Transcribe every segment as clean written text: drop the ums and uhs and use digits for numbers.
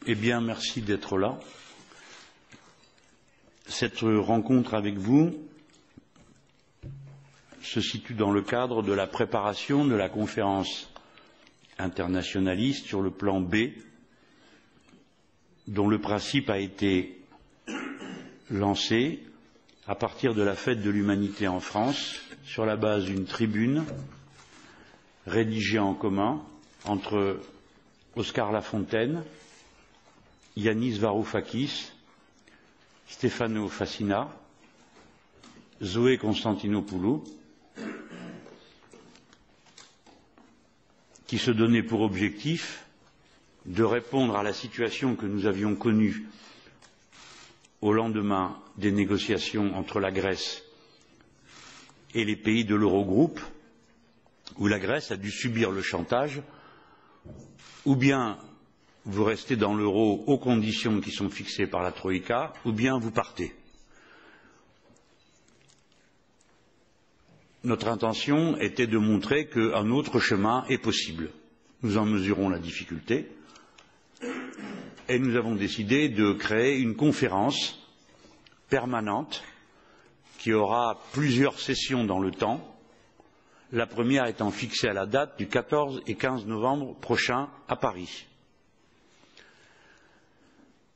Eh bien, merci d'être là. Cette rencontre avec vous se situe dans le cadre de la préparation de la conférence internationaliste sur le plan B, dont le principe a été lancé à partir de la Fête de l'Humanité en France, sur la base d'une tribune rédigée en commun entre Oscar Lafontaine, Yanis Varoufakis, Stefano Fassina, Zoé Constantinopoulou, qui se donnait pour objectif de répondre à la situation que nous avions connue au lendemain des négociations entre la Grèce et les pays de l'Eurogroupe, où la Grèce a dû subir le chantage, ou bien vous restez dans l'euro aux conditions qui sont fixées par la Troïka, ou bien vous partez. Notre intention était de montrer qu'un autre chemin est possible. Nous en mesurons la difficulté et nous avons décidé de créer une conférence permanente qui aura plusieurs sessions dans le temps, la première étant fixée à la date du 14 et 15 novembre prochain à Paris.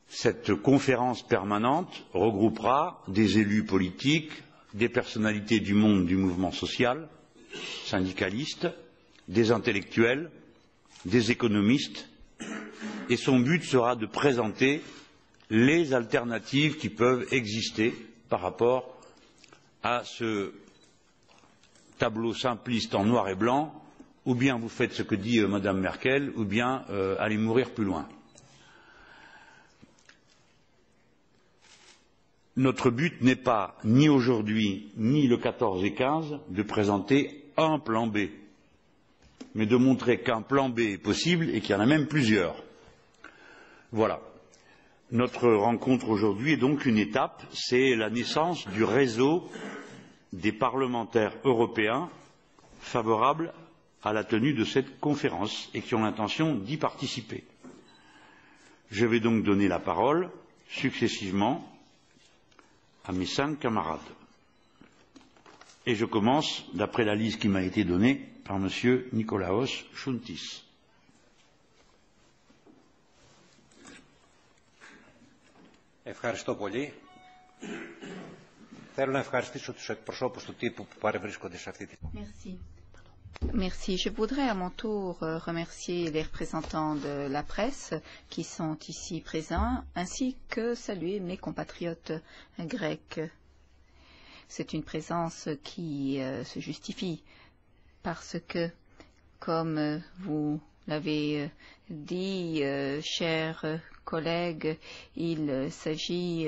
Cette conférence permanente regroupera des élus politiques, des personnalités du monde du mouvement social, syndicalistes, des intellectuels, des économistes, et son but sera de présenter les alternatives qui peuvent exister par rapport à ce tableau simpliste en noir et blanc, ou bien vous faites ce que dit Madame Merkel, ou bien allez mourir plus loin. Notre but n'est pas, ni aujourd'hui, ni le 14 et 15, de présenter un plan B, mais de montrer qu'un plan B est possible et qu'il y en a même plusieurs. Voilà. Notre rencontre aujourd'hui est donc une étape, c'est la naissance du réseau des parlementaires européens favorables à la tenue de cette conférence et qui ont l'intention d'y participer. Je vais donc donner la parole successivement à mes 5 camarades. Et je commence, d'après la liste qui m'a été donnée, par M. Nikolaos Chountis. Ευχαριστώ πολύ. Θέλω να ευχαριστήσω τους εκπροσώπους του τύπου που παρευρίσκονται σε αυτή τη... Merci. Merci. Je voudrais à mon tour remercier les représentants de la presse qui sont ici présents, ainsi que saluer mes compatriotes grecs. C'est une présence qui se justifie parce que, comme vous l'avez dit, chers collègues, il s'agit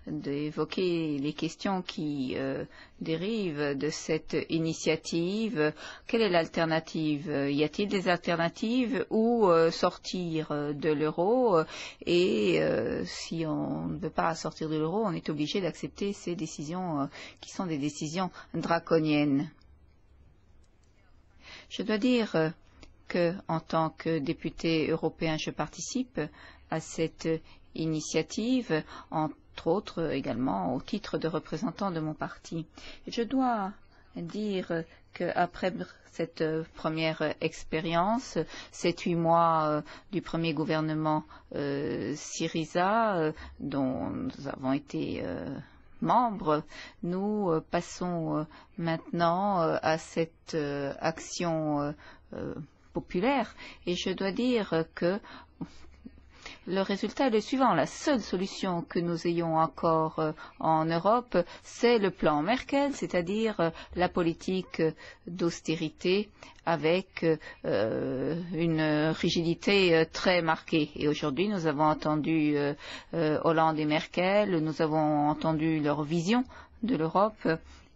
d'évoquer les questions qui dérivent de cette initiative. Quelle est l'alternative? Y a-t-il des alternatives ou sortir de l'euro? Et si on ne veut pas sortir de l'euro, on est obligé d'accepter ces décisions qui sont des décisions draconiennes. Je dois dire que, en tant que député européen, je participe à cette initiative, entre autres également au titre de représentant de mon parti. Et je dois dire qu'après cette première expérience, 7-8 mois du premier gouvernement Syriza, dont nous avons été membres, nous passons maintenant à cette action populaire. Et je dois dire que le résultat est le suivant. La seule solution que nous ayons encore en Europe, c'est le plan Merkel, c'est-à-dire la politique d'austérité avec une rigidité très marquée. Et aujourd'hui, nous avons entendu Hollande et Merkel, nous avons entendu leur vision de l'Europe.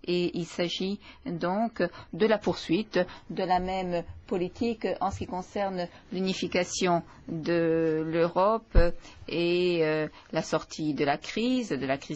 Et il s'agit donc de la poursuite de la même politique en ce qui concerne l'unification de l'Europe et la sortie de la crise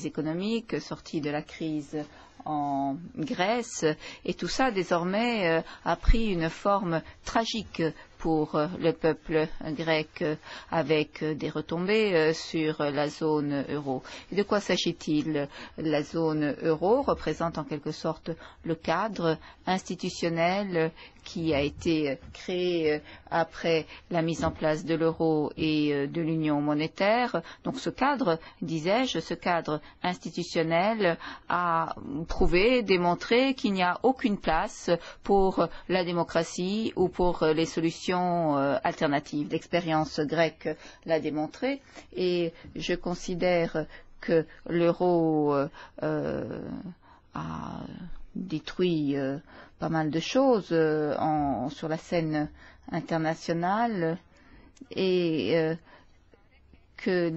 économique, sortie de la crise en Grèce, et tout ça désormais a pris une forme tragique pour le peuple grec avec des retombées sur la zone euro. Et de quoi s'agit-il? La zone euro représente en quelque sorte le cadre institutionnel qui a été créé après la mise en place de l'euro et de l'union monétaire. Donc ce cadre, disais-je, ce cadre institutionnel a prouvé, démontré qu'il n'y a aucune place pour la démocratie ou pour les solutions alternatives. L'expérience grecque l'a démontré et je considère que l'euro a détruit pas mal de choses sur la scène internationale et que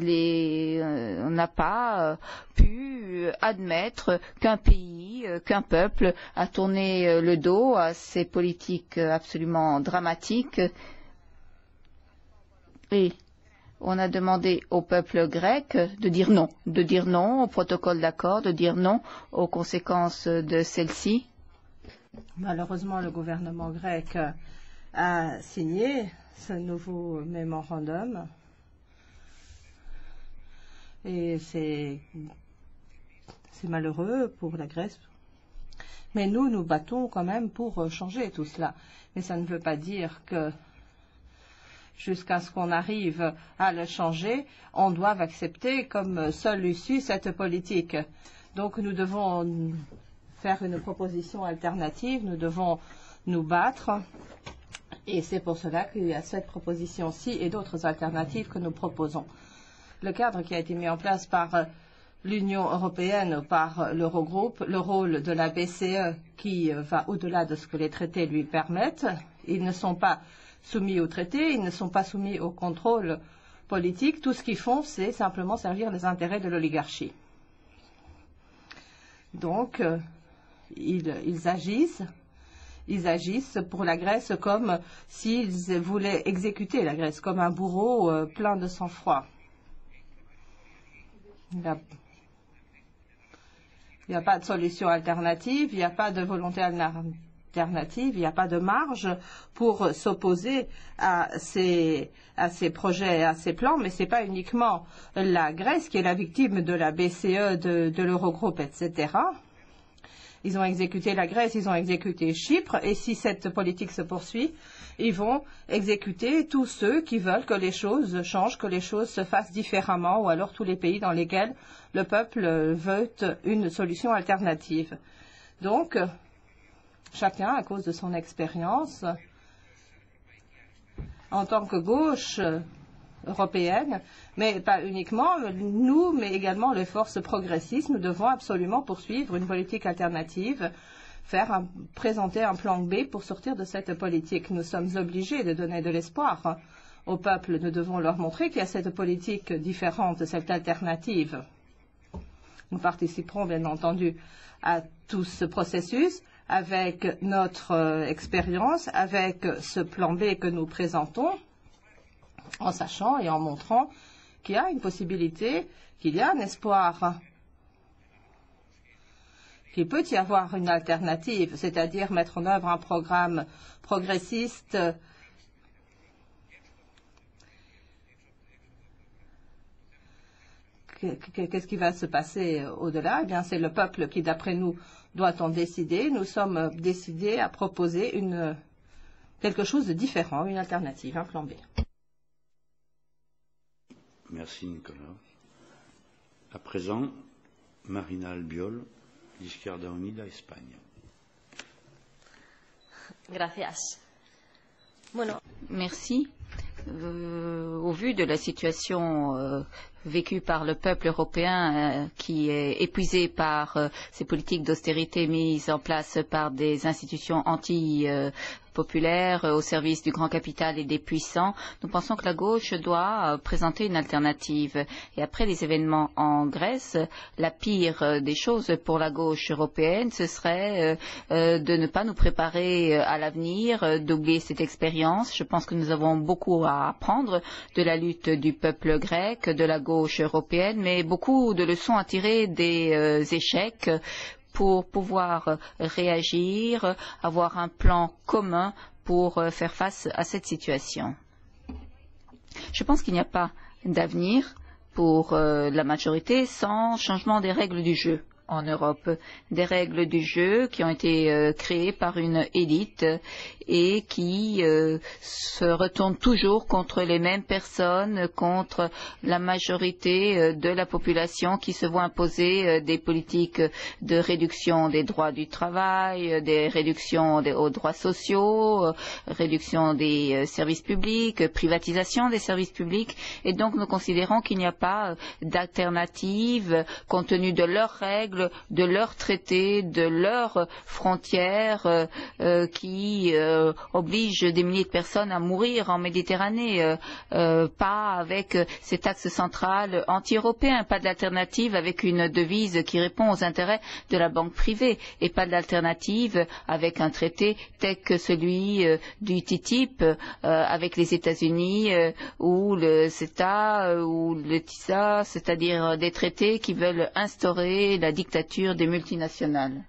on n'a pas pu admettre qu'un pays, qu'un peuple a tourné le dos à ces politiques absolument dramatiques. Et on a demandé au peuple grec de dire non au protocole d'accord, de dire non aux conséquences de celle-ci. Malheureusement, le gouvernement grec a signé ce nouveau mémorandum et c'est malheureux pour la Grèce. Mais nous battons quand même pour changer tout cela. Mais ça ne veut pas dire que jusqu'à ce qu'on arrive à le changer, on doit accepter comme seule issue cette politique. Donc nous devons faire une proposition alternative, nous devons nous battre et c'est pour cela qu'il y a cette proposition-ci et d'autres alternatives que nous proposons. Le cadre qui a été mis en place par l'Union européenne, par l'Eurogroupe, le rôle de la BCE qui va au-delà de ce que les traités lui permettent, ils ne sont pas soumis aux traités, ils ne sont pas soumis au contrôle politique, tout ce qu'ils font c'est simplement servir les intérêts de l'oligarchie. Donc, ils agissent pour la Grèce comme s'ils voulaient exécuter la Grèce, comme un bourreau plein de sang-froid. Il n'y a pas de solution alternative, il n'y a pas de volonté alternative, il n'y a pas de marge pour s'opposer à ces projets, à ces plans, mais ce n'est pas uniquement la Grèce qui est la victime de la BCE, de l'Eurogroupe, etc. Ils ont exécuté la Grèce, ils ont exécuté Chypre, et si cette politique se poursuit, ils vont exécuter tous ceux qui veulent que les choses changent, que les choses se fassent différemment, ou alors tous les pays dans lesquels le peuple veut une solution alternative. Donc, chacun, à cause de son expérience, en tant que gauche européenne, mais pas uniquement nous, mais également les forces progressistes, nous devons absolument poursuivre une politique alternative, présenter un plan B pour sortir de cette politique. Nous sommes obligés de donner de l'espoir au peuple. Nous devons leur montrer qu'il y a cette politique différente, cette alternative. Nous participerons bien entendu à tout ce processus avec notre expérience, avec ce plan B que nous présentons, en sachant et en montrant qu'il y a une possibilité, qu'il y a un espoir, qu'il peut y avoir une alternative, c'est-à-dire mettre en œuvre un programme progressiste Qu'est-ce qui va se passer au-delà? Eh bien, c'est le peuple qui, d'après nous, doit en décider. Nous sommes décidés à proposer quelque chose de différent, une alternative, un plan B. Merci, Nicolas. À présent, Marina Albiol, d'Izquierda Unida, Espagne. Gracias. Bueno. Merci. Au vu de la situation vécue par le peuple européen qui est épuisé par ces politiques d'austérité mises en place par des institutions populaire au service du grand capital et des puissants, nous pensons que la gauche doit présenter une alternative. Et après les événements en Grèce, la pire des choses pour la gauche européenne, ce serait de ne pas nous préparer à l'avenir, d'oublier cette expérience. Je pense que nous avons beaucoup à apprendre de la lutte du peuple grec, de la gauche européenne, mais beaucoup de leçons à tirer des échecs pour pouvoir réagir, avoir un plan commun pour faire face à cette situation. Je pense qu'il n'y a pas d'avenir pour la majorité sans changement des règles du jeu en Europe, des règles du jeu qui ont été créées par une élite et qui se retournent toujours contre les mêmes personnes, contre la majorité de la population qui se voit imposer des politiques de réduction des droits du travail, des réductions aux droits sociaux, réduction des services publics, privatisation des services publics. Et donc nous considérons qu'il n'y a pas d'alternative compte tenu de leurs règles, de leurs traités, de leurs frontières qui obligent des milliers de personnes à mourir en Méditerranée, pas avec cet axe central anti-européen, pas d'alternative avec une devise qui répond aux intérêts de la banque privée et pas d'alternative avec un traité tel que celui du TTIP avec les États-Unis ou le CETA ou le TISA, c'est-à-dire des traités qui veulent instaurer la dictature des multinationales.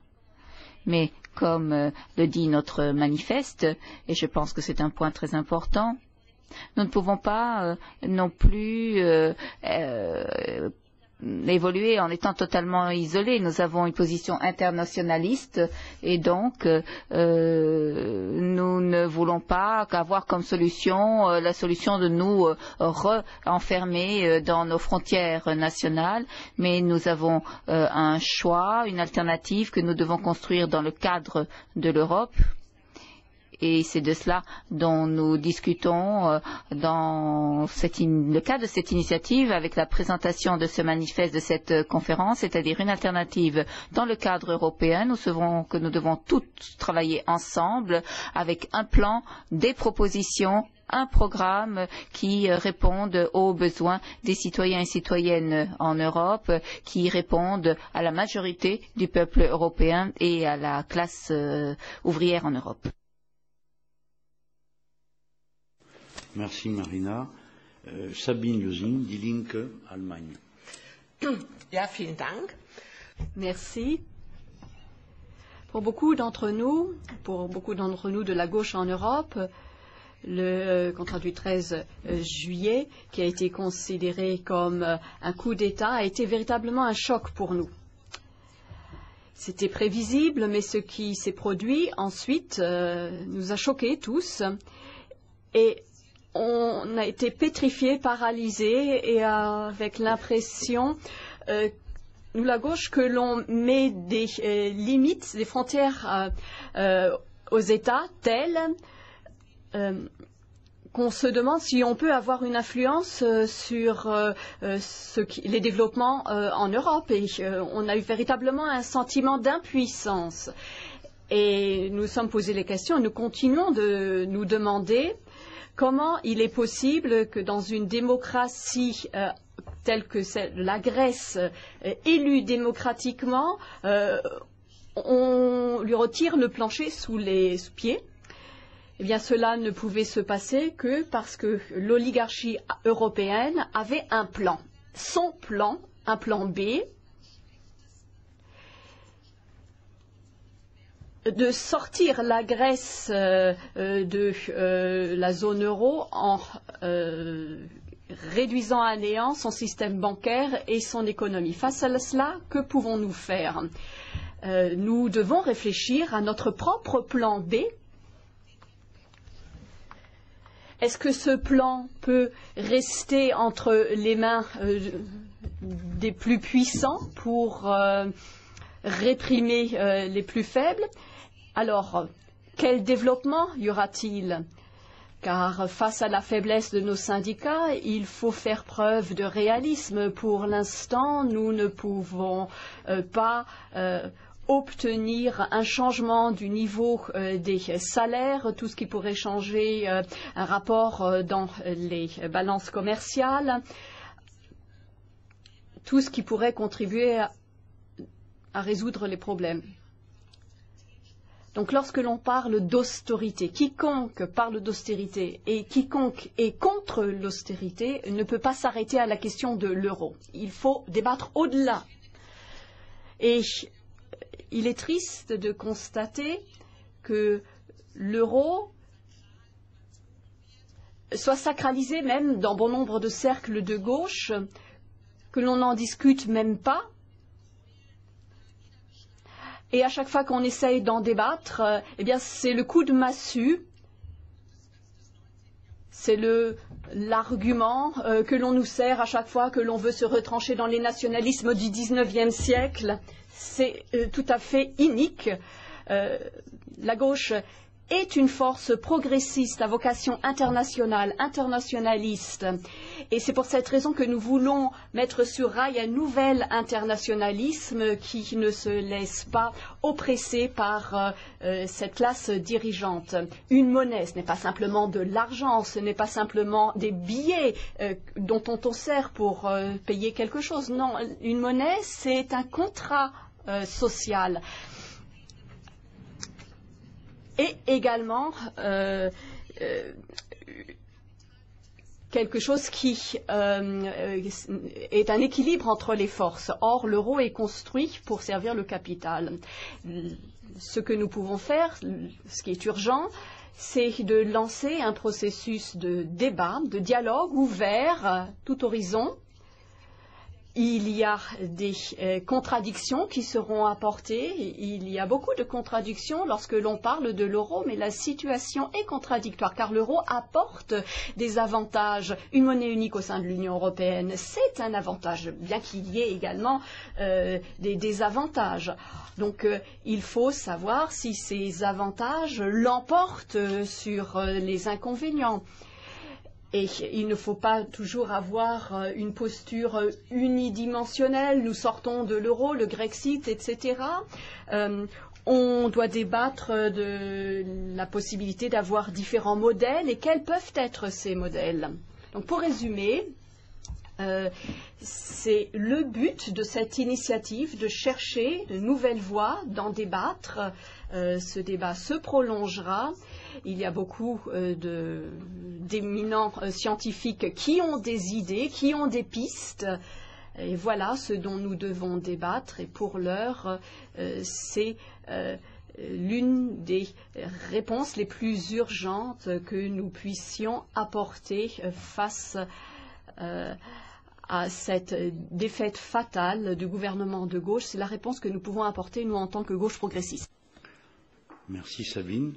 Mais comme le dit notre manifeste, et je pense que c'est un point très important, nous ne pouvons pas non plus évoluer en étant totalement isolés. Nous avons une position internationaliste et donc nous ne voulons pas avoir comme solution la solution de nous renfermer dans nos frontières nationales, mais nous avons un choix, une alternative que nous devons construire dans le cadre de l'Europe. Et c'est de cela dont nous discutons dans le cadre de cette initiative avec la présentation de ce manifeste de cette conférence, c'est-à-dire une alternative dans le cadre européen. Nous savons que nous devons tous travailler ensemble avec un plan, des propositions, un programme qui réponde aux besoins des citoyens et citoyennes en Europe, qui répondent à la majorité du peuple européen et à la classe ouvrière en Europe. Merci Marina. Sabine Lösing, Die Linke, Allemagne. Ja, vielen Dank. Merci. Pour beaucoup d'entre nous de la gauche en Europe, le contrat du 13 juillet, qui a été considéré comme un coup d'État, a été véritablement un choc pour nous. C'était prévisible, mais ce qui s'est produit ensuite nous a choqués tous. Et on a été pétrifiés, paralysés et avec l'impression, nous la gauche, que l'on met des limites, des frontières aux États telles qu'on se demande si on peut avoir une influence sur les développements en Europe. Et on a eu véritablement un sentiment d'impuissance. Et nous nous sommes posé les questions, nous continuons de nous demander comment il est possible que dans une démocratie telle que celle de la Grèce, élue démocratiquement, on lui retire le plancher sous les pieds. Eh bien, cela ne pouvait se passer que parce que l'oligarchie européenne avait un plan. Son plan, un plan B, de sortir la Grèce de la zone euro en réduisant à néant son système bancaire et son économie. Face à cela, que pouvons-nous faire? Nous devons réfléchir à notre propre plan B. Est-ce que ce plan peut rester entre les mains des plus puissants pour réprimer les plus faibles? Alors, quel développement y aura-t-il? Car face à la faiblesse de nos syndicats, il faut faire preuve de réalisme. Pour l'instant, nous ne pouvons pas obtenir un changement du niveau des salaires, tout ce qui pourrait changer un rapport dans les balances commerciales, tout ce qui pourrait contribuer à résoudre les problèmes. Donc lorsque l'on parle d'austérité, quiconque parle d'austérité et quiconque est contre l'austérité ne peut pas s'arrêter à la question de l'euro. Il faut débattre au-delà. Et il est triste de constater que l'euro soit sacralisé même dans bon nombre de cercles de gauche, que l'on n'en discute même pas. Et à chaque fois qu'on essaye d'en débattre, eh bien c'est le coup de massue, c'est l'argument que l'on nous sert à chaque fois que l'on veut se retrancher dans les nationalismes du XIXe siècle. C'est tout à fait inique. La gauche est une force progressiste à vocation internationale, internationaliste. Et c'est pour cette raison que nous voulons mettre sur rail un nouvel internationalisme qui ne se laisse pas oppresser par cette classe dirigeante. Une monnaie, ce n'est pas simplement de l'argent, ce n'est pas simplement des billets dont on sert pour payer quelque chose. Non, une monnaie, c'est un contrat social. Et également quelque chose qui est un équilibre entre les forces. Or, l'euro est construit pour servir le capital. Ce que nous pouvons faire, ce qui est urgent, c'est de lancer un processus de débat, de dialogue ouvert, tout horizon. Il y a des contradictions qui seront apportées. Il y a beaucoup de contradictions lorsque l'on parle de l'euro, mais la situation est contradictoire car l'euro apporte des avantages. Une monnaie unique au sein de l'Union européenne, c'est un avantage, bien qu'il y ait également des désavantages. Donc il faut savoir si ces avantages l'emportent sur les inconvénients. Et il ne faut pas toujours avoir une posture unidimensionnelle. Nous sortons de l'euro, le Grexit, etc. On doit débattre de la possibilité d'avoir différents modèles et quels peuvent être ces modèles. Donc pour résumer, c'est le but de cette initiative de chercher de nouvelles voies, d'en débattre. Ce débat se prolongera. Il y a beaucoup d'éminents scientifiques qui ont des idées, qui ont des pistes. Et voilà ce dont nous devons débattre. Et pour l'heure, c'est l'une des réponses les plus urgentes que nous puissions apporter face à cette défaite fatale du gouvernement de gauche. C'est la réponse que nous pouvons apporter, nous, en tant que gauche progressiste. Merci Sabine.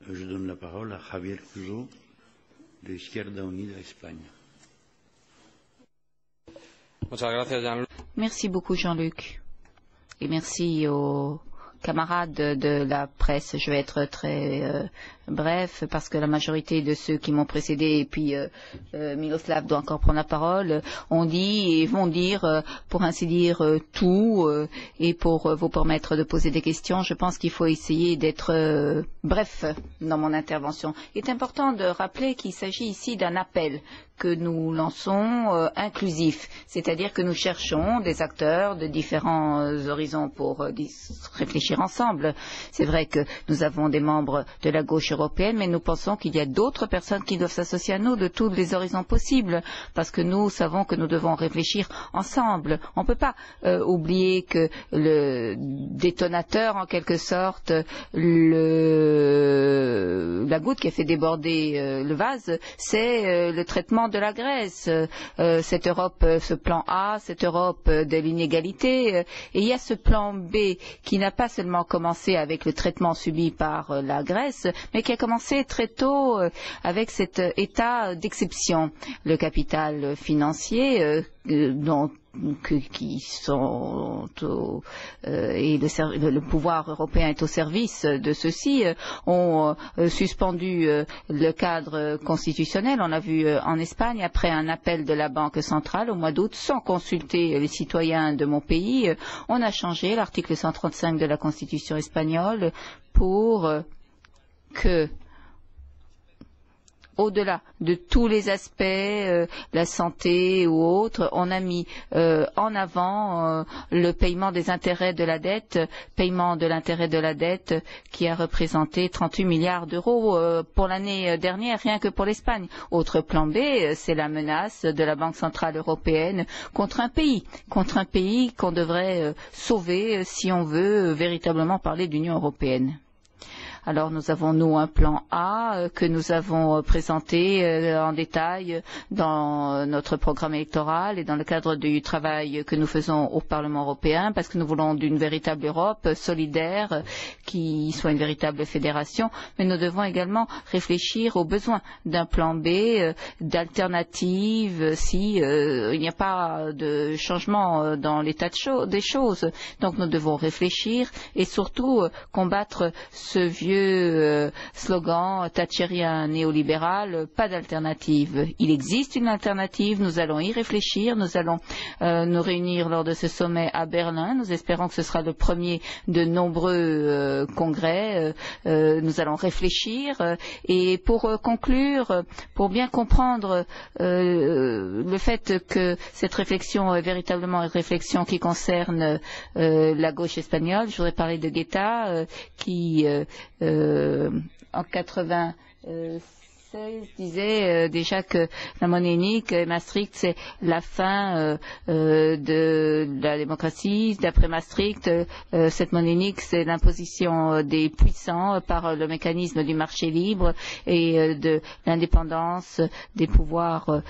Je donne la parole à Javier Cuso de Izquierda Unida Espagne. Merci beaucoup Jean-Luc. Et merci aux camarades de la presse. Je vais être très bref parce que la majorité de ceux qui m'ont précédé et puis Miroslav doit encore prendre la parole ont dit et vont dire pour ainsi dire tout et pour vous permettre de poser des questions, je pense qu'il faut essayer d'être bref dans mon intervention. Il est important de rappeler qu'il s'agit ici d'un appel que nous lançons inclusif, c'est-à-dire que nous cherchons des acteurs de différents horizons pour réfléchir ensemble. C'est vrai que nous avons des membres de la gauche européenne, mais nous pensons qu'il y a d'autres personnes qui doivent s'associer à nous de tous les horizons possibles, parce que nous savons que nous devons réfléchir ensemble. On ne peut pas oublier que le détonateur, en quelque sorte, la goutte qui a fait déborder le vase, c'est le traitement de la Grèce. Cette Europe, ce plan A, cette Europe de l'inégalité, et il y a ce plan B qui n'a pas seulement commencé avec le traitement subi par la Grèce, mais qui a commencé très tôt avec cet état d'exception. Le capital financier qui sont et le pouvoir européen est au service de ceux-ci, ont suspendu le cadre constitutionnel. On l'a vu en Espagne après un appel de la Banque centrale au mois d'août, sans consulter les citoyens de mon pays. On a changé l'article 135 de la Constitution espagnole pour que, au-delà de tous les aspects, la santé ou autres, on a mis en avant le paiement des intérêts de la dette, paiement de l'intérêt de la dette qui a représenté 38 milliards d'euros pour l'année dernière, rien que pour l'Espagne. Autre plan B, c'est la menace de la Banque centrale européenne contre un pays qu'on devrait sauver si on veut véritablement parler d'Union européenne. Alors nous avons, nous, un plan A que nous avons présenté en détail dans notre programme électoral et dans le cadre du travail que nous faisons au Parlement européen, parce que nous voulons d'une véritable Europe solidaire qui soit une véritable fédération, mais nous devons également réfléchir aux besoins d'un plan B, d'alternatives si il n'y a pas de changement dans l'état des choses. Donc nous devons réfléchir et surtout combattre ce vieux slogan thatchérien néolibéral, pas d'alternative. Il existe une alternative, nous allons y réfléchir, nous allons nous réunir lors de ce sommet à Berlin, nous espérons que ce sera le premier de nombreux congrès, nous allons réfléchir et pour conclure, pour bien comprendre le fait que cette réflexion est véritablement une réflexion qui concerne la gauche espagnole, je voudrais parler de Guetta qui en 96 disait déjà que la monnaie unique, Maastricht, c'est la fin de la démocratie. D'après Maastricht, cette monnaie unique, c'est l'imposition des puissants par le mécanisme du marché libre et de l'indépendance des pouvoirs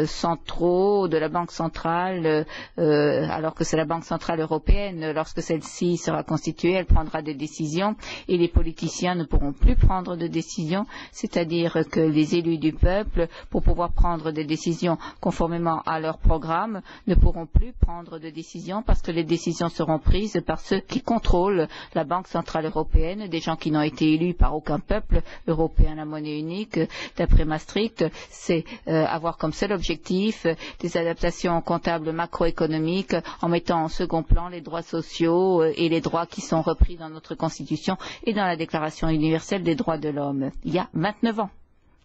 centraux de la Banque centrale, alors que c'est la Banque centrale européenne. Lorsque celle-ci sera constituée, elle prendra des décisions et les politiciens ne pourront plus prendre de décisions, c'est-à-dire que les élus du peuple, pour pouvoir prendre des décisions conformément à leur programme, ne pourront plus prendre de décisions parce que les décisions seront prises par ceux qui contrôlent la Banque centrale européenne, des gens qui n'ont été élus par aucun peuple européen. La monnaie unique, d'après Maastricht, c'est avoir comme seul objectif des adaptations comptables macroéconomiques en mettant en second plan les droits sociaux et les droits qui sont repris dans notre Constitution et dans la Déclaration universelle des droits de l'homme. Il y a 29 ans.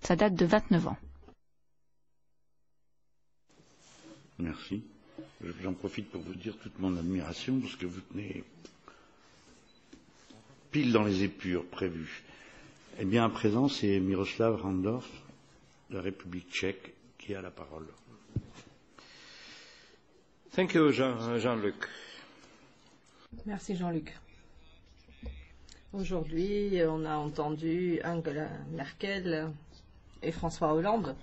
Ça date de 29 ans. Merci. J'en profite pour vous dire toute mon admiration parce que vous tenez pile dans les épures prévues. Eh bien, à présent, c'est Miroslav Randov, de la République tchèque, qui a la parole. Thank you, Jean-Luc. Merci, Jean-Luc. Aujourd'hui, on a entendu Angela Merkel et François Hollande.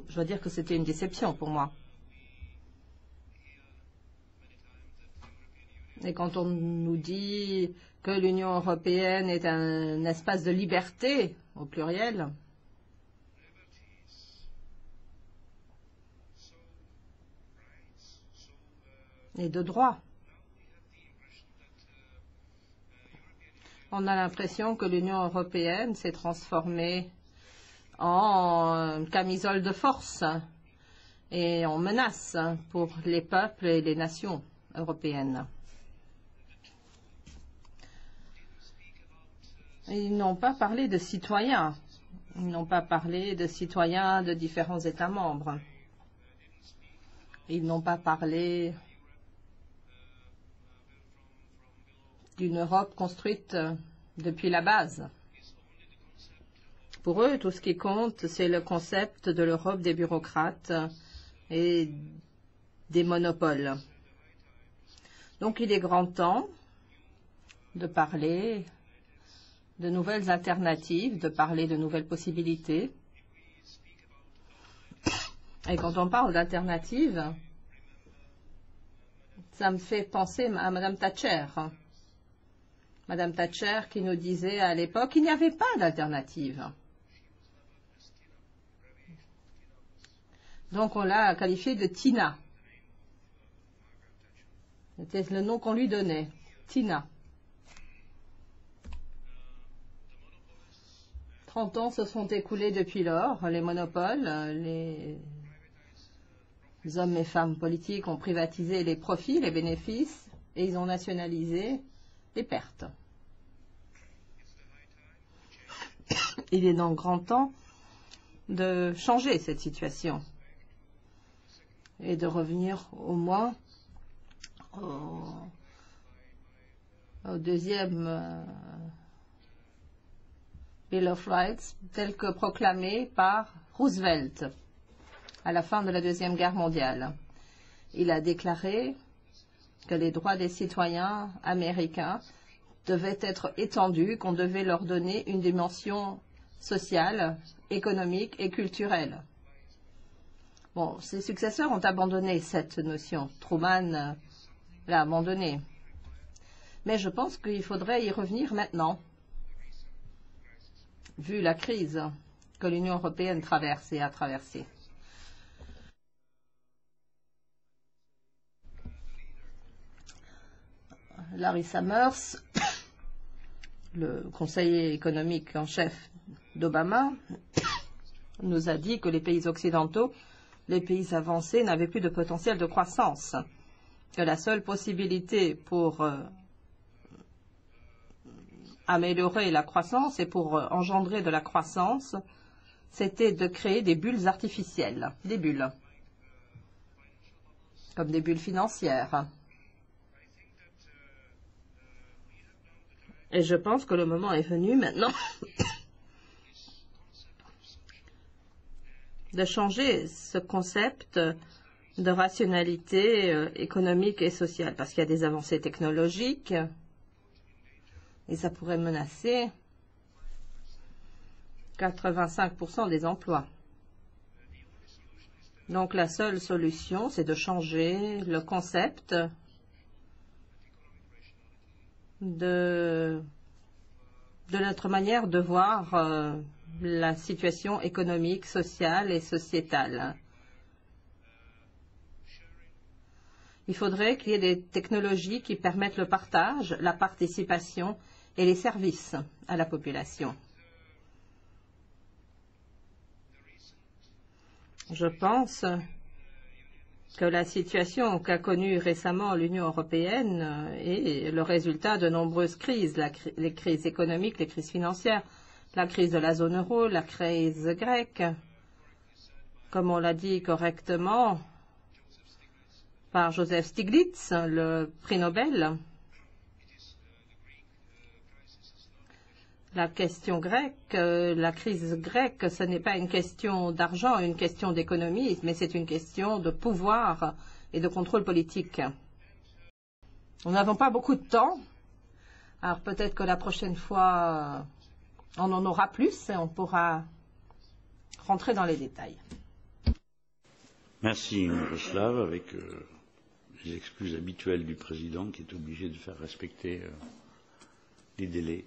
Je dois dire que c'était une déception pour moi. Et quand on nous dit que l'Union européenne est un espace de liberté, au pluriel, et de droit, on a l'impression que l'Union européenne s'est transformée en camisole de force et en menace pour les peuples et les nations européennes. Ils n'ont pas parlé de citoyens. Ils n'ont pas parlé de citoyens de différents États membres. Ils n'ont pas parlé d'une Europe construite depuis la base. Pour eux, tout ce qui compte, c'est le concept de l'Europe des bureaucrates et des monopoles. Donc il est grand temps de parler de nouvelles alternatives, de parler de nouvelles possibilités. Et quand on parle d'alternatives, ça me fait penser à Madame Thatcher. Madame Thatcher qui nous disait à l'époque qu'il n'y avait pas d'alternative. Donc on l'a qualifiée de Tina. C'était le nom qu'on lui donnait, Tina. 30 ans se sont écoulés depuis lors. Les monopoles, les hommes et femmes politiques ont privatisé les profits, les bénéfices, et ils ont nationalisé les pertes. Il est donc grand temps de changer cette situation et de revenir au moins au deuxième Bill of Rights tel que proclamé par Roosevelt à la fin de la Deuxième Guerre mondiale. Il a déclaré que les droits des citoyens américains devaient être étendues, qu'on devait leur donner une dimension sociale, économique et culturelle. Bon, ses successeurs ont abandonné cette notion. Truman l'a abandonnée. Mais je pense qu'il faudrait y revenir maintenant, vu la crise que l'Union européenne traverse et a traversée. Larry Summers, le conseiller économique en chef d'Obama, nous a dit que les pays occidentaux, les pays avancés, n'avaient plus de potentiel de croissance, que la seule possibilité pour améliorer la croissance et pour engendrer de la croissance, c'était de créer des bulles artificielles, des bulles, comme des bulles financières. Et je pense que le moment est venu maintenant de changer ce concept de rationalité économique et sociale, parce qu'il y a des avancées technologiques et ça pourrait menacer 85% des emplois. Donc la seule solution, c'est de changer le concept de notre manière de voir la situation économique, sociale et sociétale. Il faudrait qu'il y ait des technologies qui permettent le partage, la participation et les services à la population. Je pense que la situation qu'a connue récemment l'Union européenne est le résultat de nombreuses crises, les crises économiques, les crises financières, la crise de la zone euro, la crise grecque, comme on l'a dit correctement par Joseph Stiglitz, le prix Nobel. La question grecque, la crise grecque, ce n'est pas une question d'argent, une question d'économie, mais c'est une question de pouvoir et de contrôle politique. Nous n'avons pas beaucoup de temps, alors peut-être que la prochaine fois, on en aura plus et on pourra rentrer dans les détails. Merci, Miroslav, avec les excuses habituelles du président qui est obligé de faire respecter les délais.